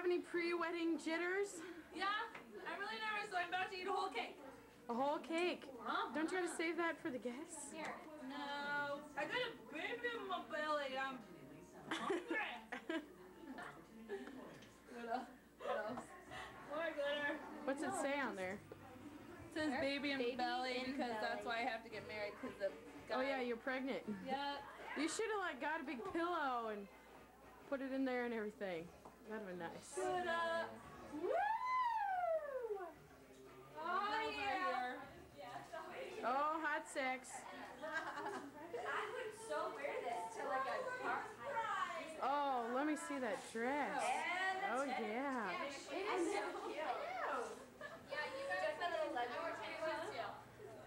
have any pre-wedding jitters? Yeah, I'm really nervous, so I'm about to eat a whole cake. A whole cake? Don't you want to save that for the guests? Here. No. I got a baby in my belly. I'm hungry. What else? More glitter. What's it say on there? It says baby in belly because that's why I have to get married because the guy. Oh yeah, you're pregnant. Yeah. You should have like got a big pillow and put it in there and everything. That'd have been nice. Woo! Oh yeah. Oh, hot sex. I would so wear this to like a park. Oh, let me see that dress. Oh yeah. It is so cute. Yeah, you guys got a little leather.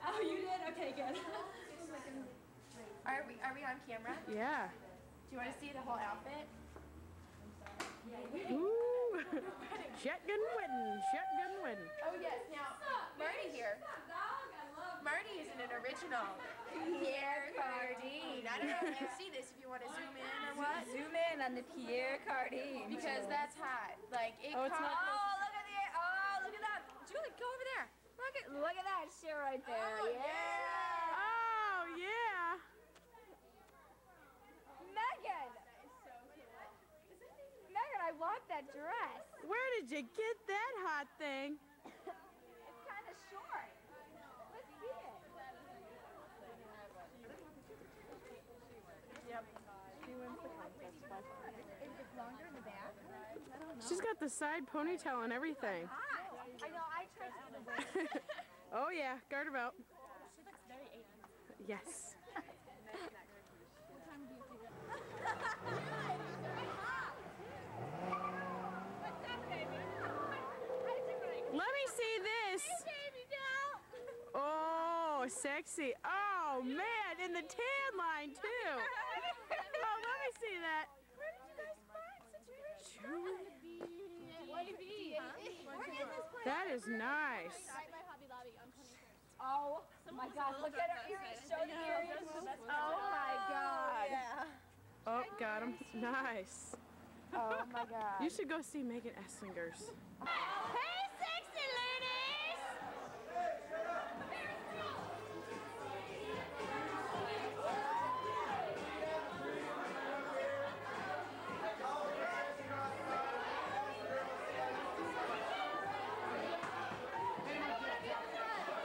Oh, you did? Okay, good. Are we on camera? Yeah. Do you want to see the whole outfit? Ooh. Shotgun wedding. Shotgun wedding. Oh yes. Now, Marty here. Marty is an original Pierre Cardin. I don't know if you see this. If you want to zoom in or what? Zoom in on the Pierre Cardin. Because that's hot. Like it. Oh, it's not. Oh, look at the. Oh, look at that. Julie, go over there. Look at that shit right there. Oh, yeah. Oh yeah. Megan. Megan, I want that dress. Where did you get that hot thing? It's kind of short. Let's see it. Yep. She wins the contest by far. Is it longer in the back? She's got the side ponytail and everything. I know, I tried to get away. Oh yeah, garter belt. She looks very 80s. Yes. Let me see this. Oh, sexy. Oh man, in the tan line too. Oh, let me see that. Where did you guys find such great That is nice. Oh my God, look at her earrings. Show the earrings. Oh my God. Yeah. Oh, got him. Nice. Oh my God. You should go see Megan Essinger's. Hey, sexy ladies!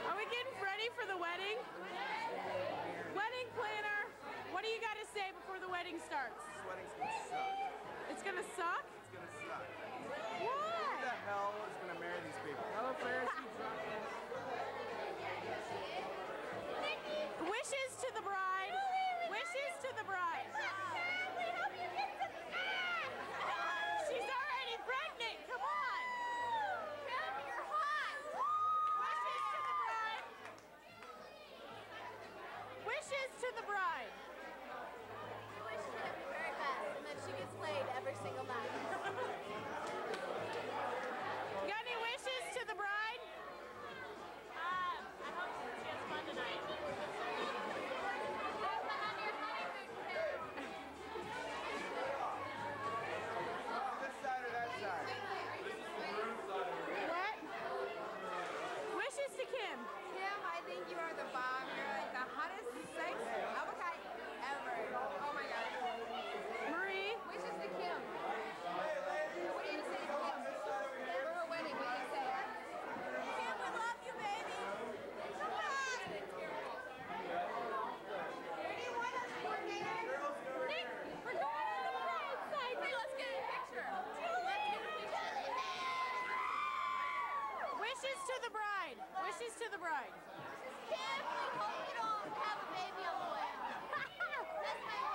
Are we getting ready for the wedding? Wedding planner, what do you got to say before the wedding starts? This wedding's gonna suck. It's gonna suck? It's gonna suck. Why? Who the hell is gonna marry these people? Hello, Pharisee drunken. Wishes to the bride. Wishes to the bride. She's already pregnant. Come on. Kim, you're hot! Wishes to the bride. Wishes to the bride. We wish her the very best and that she gets laid every single night. Got any wishes to the bride? I hope she has fun tonight. This side or that side? What? Wishes to Kim. Kim, I think you are the bomb. You're like the hottest sex avocado ever. Oh my God. Marie. Wishes to Kim. What do you say to Kim? For her wedding, what do you say? Kim, we love you, baby. Come on. Where do you want us to work in? Nick, we're going on the bride side. Hey, let's get a picture. Let's get a picture. Wishes to the bride. Wishes to the bride. Kim, we hope you don't have a baby on the way. That's my